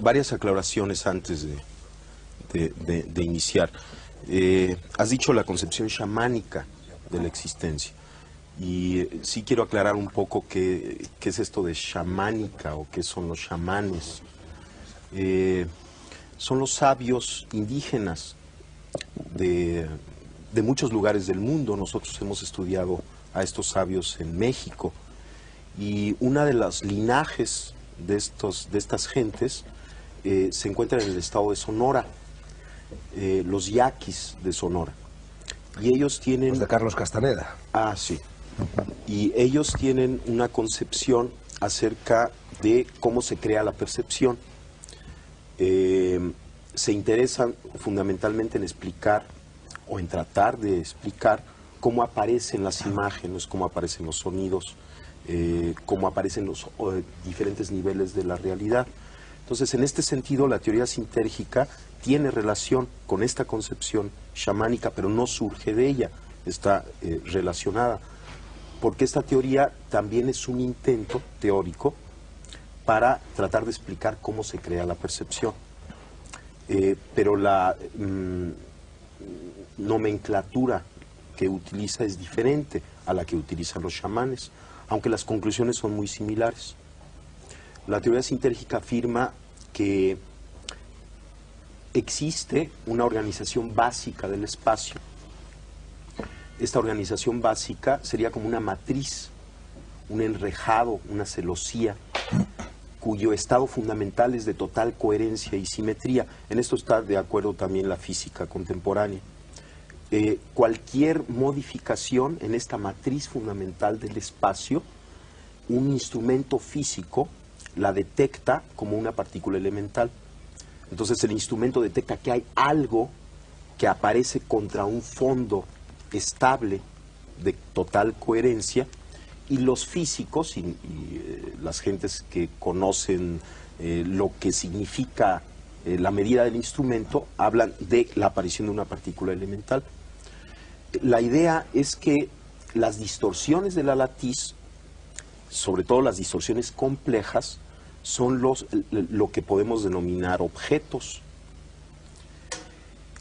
Varias aclaraciones antes de iniciar. Has dicho la concepción chamánica de la existencia. Y sí quiero aclarar un poco qué es esto de chamánica o qué son los chamanes. Son los sabios indígenas de muchos lugares del mundo. Nosotros hemos estudiado a estos sabios en México. Y una de las linajes de estas gentes se encuentra en el estado de Sonora, los yaquis de Sonora. Y ellos tienen... Los de Carlos Castaneda. Ah, sí. Y ellos tienen una concepción acerca de cómo se crea la percepción. Se interesan fundamentalmente en explicar o en tratar de explicar cómo aparecen las imágenes, cómo aparecen los sonidos, cómo aparecen los diferentes niveles de la realidad. Entonces, en este sentido, la teoría sintérgica tiene relación con esta concepción chamánica, pero no surge de ella, está relacionada, porque esta teoría también es un intento teórico para tratar de explicar cómo se crea la percepción. Pero la nomenclatura que utiliza es diferente a la que utilizan los chamanes, aunque las conclusiones son muy similares. La teoría sintérgica afirma que existe una organización básica del espacio. Esta organización básica sería como una matriz, un enrejado, una celosía, cuyo estado fundamental es de total coherencia y simetría. En esto está de acuerdo también la física contemporánea. Cualquier modificación en esta matriz fundamental del espacio, un instrumento físico la detecta como una partícula elemental. Entonces el instrumento detecta que hay algo que aparece contra un fondo estable de total coherencia, y los físicos y las gentes que conocen lo que significa la medida del instrumento hablan de la aparición de una partícula elemental. La idea es que las distorsiones de la latiz, sobre todo las distorsiones complejas, son lo que podemos denominar objetos.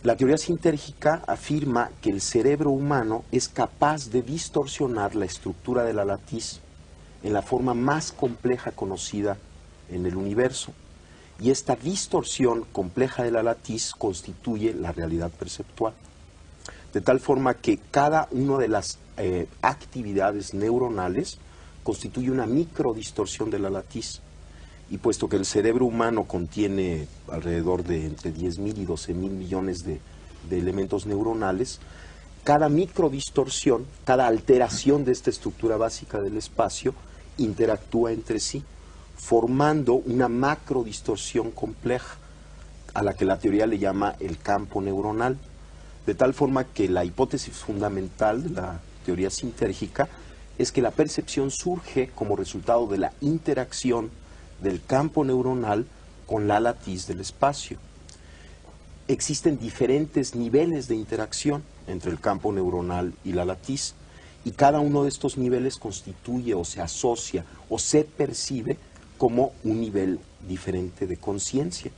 La teoría sintérgica afirma que el cerebro humano es capaz de distorsionar la estructura de la latiz en la forma más compleja conocida en el universo. Y esta distorsión compleja de la latiz constituye la realidad perceptual. De tal forma que cada una de las actividades neuronales constituye una microdistorsión de la latiz. Y puesto que el cerebro humano contiene alrededor de entre 10.000 y 12.000 millones de elementos neuronales, cada microdistorsión, cada alteración de esta estructura básica del espacio interactúa entre sí, formando una macrodistorsión compleja, a la que la teoría le llama el campo neuronal. De tal forma que la hipótesis fundamental de la teoría sintérgica es que la percepción surge como resultado de la interacción del campo neuronal con la latiz del espacio. Existen diferentes niveles de interacción entre el campo neuronal y la latiz, y cada uno de estos niveles constituye o se asocia o se percibe como un nivel diferente de conciencia.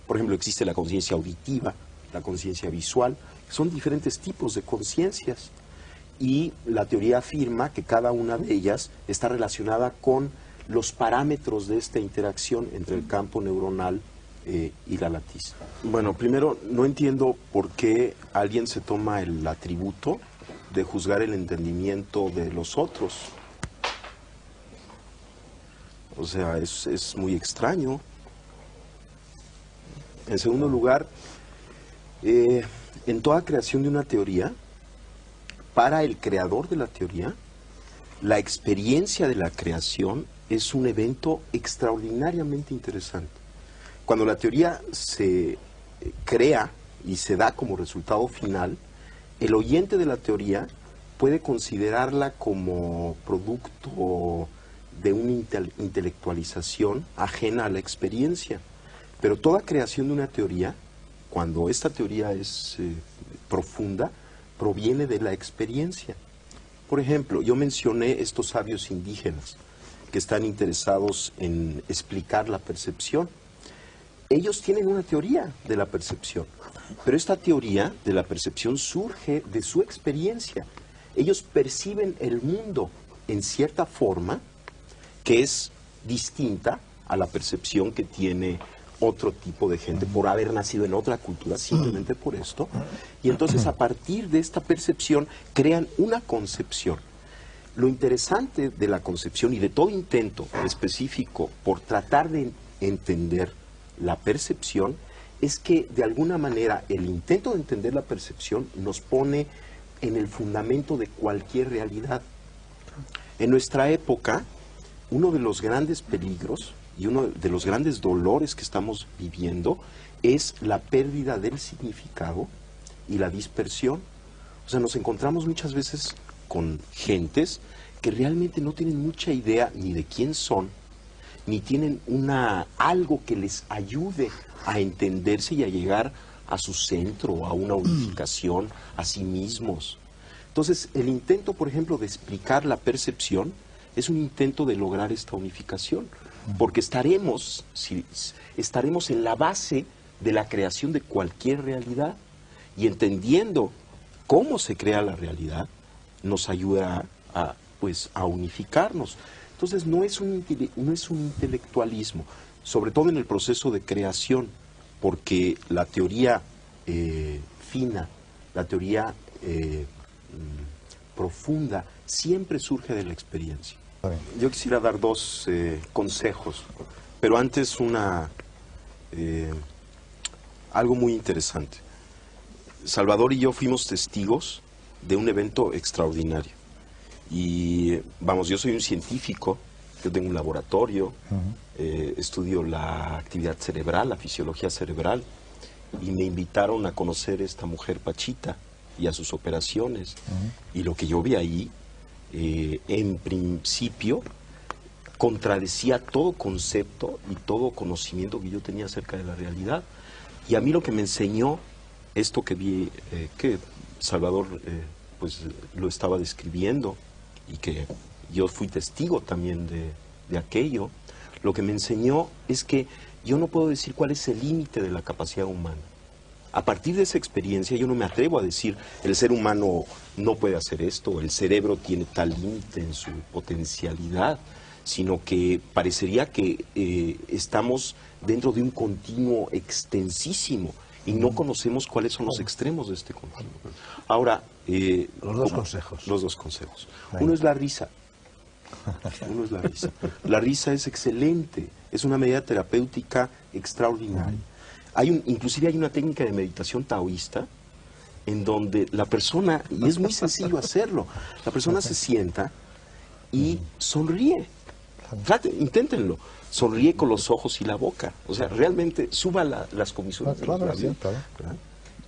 Por ejemplo, existe la conciencia auditiva, la conciencia visual, son diferentes tipos de conciencias, y la teoría afirma que cada una de ellas está relacionada con los parámetros de esta interacción entre el campo neuronal y la latiz. Bueno, primero, no entiendo por qué alguien se toma el atributo de juzgar el entendimiento de los otros. O sea, es muy extraño. En segundo lugar, en toda creación de una teoría, para el creador de la teoría, la experiencia de la creación es un evento extraordinariamente interesante. Cuando la teoría se crea y se da como resultado final, el oyente de la teoría puede considerarla como producto de una intelectualización ajena a la experiencia. Pero toda creación de una teoría, cuando esta teoría es profunda, proviene de la experiencia. Por ejemplo, yo mencioné estos sabios indígenas que están interesados en explicar la percepción. ellos tienen una teoría de la percepción, pero esta teoría de la percepción surge de su experiencia. Ellos perciben el mundo en cierta forma que es distinta a la percepción que tiene otro tipo de gente por haber nacido en otra cultura, simplemente por esto. Y entonces a partir de esta percepción crean una concepción. Lo interesante de la concepción y de todo intento específico por tratar de entender la percepción es que de alguna manera el intento de entender la percepción nos pone en el fundamento de cualquier realidad. En nuestra época, uno de los grandes peligros y uno de los grandes dolores que estamos viviendo es la pérdida del significado y la dispersión. O sea, nos encontramos muchas veces con gentes que realmente no tienen mucha idea ni de quién son, ni tienen algo que les ayude a entenderse y a llegar a su centro, a una unificación, a sí mismos. Entonces, el intento, por ejemplo, de explicar la percepción es un intento de lograr esta unificación, porque estaremos en la base de la creación de cualquier realidad, y entendiendo cómo se crea la realidad, nos ayuda a unificarnos. Entonces, no es un intelectualismo, sobre todo en el proceso de creación, porque la teoría fina, la teoría profunda, siempre surge de la experiencia. Yo quisiera dar dos consejos, pero antes algo muy interesante. Salvador y yo fuimos testigos de un evento extraordinario. Y vamos, yo soy un científico, yo tengo un laboratorio, estudio la actividad cerebral, la fisiología cerebral, y me invitaron a conocer a esta mujer Pachita y a sus operaciones. Y lo que yo vi ahí, en principio, contradecía todo concepto y todo conocimiento que yo tenía acerca de la realidad. Y a mí lo que me enseñó esto que vi, que Salvador pues lo estaba describiendo, y que yo fui testigo también de aquello, lo que me enseñó es que yo no puedo decir cuál es el límite de la capacidad humana. A partir de esa experiencia yo no me atrevo a decir el ser humano no puede hacer esto, el cerebro tiene tal límite en su potencialidad, sino que parecería que estamos dentro de un continuo extensísimo y no conocemos cuáles son los extremos de este continuo. Ahora, los dos consejos. Los dos consejos. Uno es la risa. Uno es la risa. La risa es excelente, es una medida terapéutica extraordinaria. Inclusive hay una técnica de meditación taoísta en donde la persona, y es muy sencillo hacerlo, la persona se sienta y sonríe. Inténtenlo. Sonríe con los ojos y la boca. O sea, realmente suba las comisuras de los labios.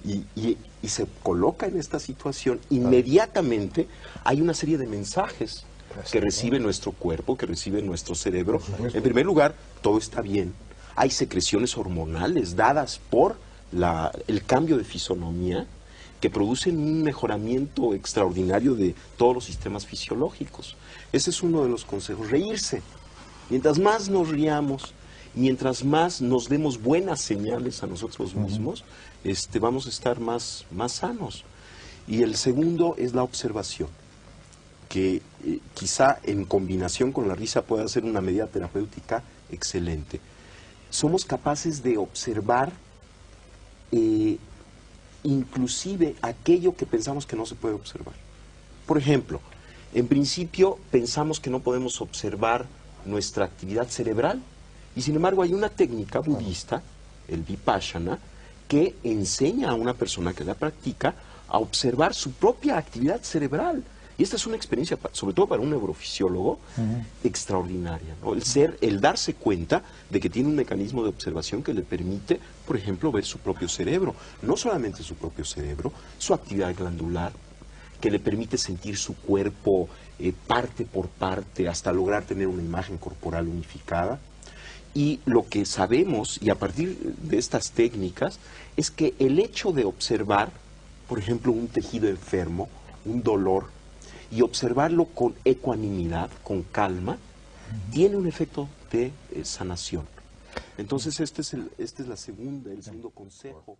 Y se coloca en esta situación. Inmediatamente hay una serie de mensajes que recibe nuestro cuerpo, que recibe nuestro cerebro. En primer lugar, todo está bien. Hay secreciones hormonales dadas por el cambio de fisonomía que producen un mejoramiento extraordinario de todos los sistemas fisiológicos. Ese es uno de los consejos, reírse. Mientras más nos riamos, mientras más nos demos buenas señales a nosotros mismos, vamos a estar más sanos. Y el segundo es la observación, que quizá en combinación con la risa pueda ser una medida terapéutica excelente. Somos capaces de observar inclusive aquello que pensamos que no se puede observar. Por ejemplo, en principio pensamos que no podemos observar nuestra actividad cerebral, y sin embargo hay una técnica budista, el Vipassana, que enseña a una persona que la practica a observar su propia actividad cerebral. Y esta es una experiencia, sobre todo para un neurofisiólogo, extraordinaria, ¿no? El darse cuenta de que tiene un mecanismo de observación que le permite, por ejemplo, ver su propio cerebro. No solamente su propio cerebro, su actividad glandular, que le permite sentir su cuerpo parte por parte hasta lograr tener una imagen corporal unificada. Y lo que sabemos, y a partir de estas técnicas, es que el hecho de observar, por ejemplo, un tejido enfermo, un dolor, y observarlo con ecuanimidad, con calma, tiene un efecto de sanación. Entonces este es el segundo consejo.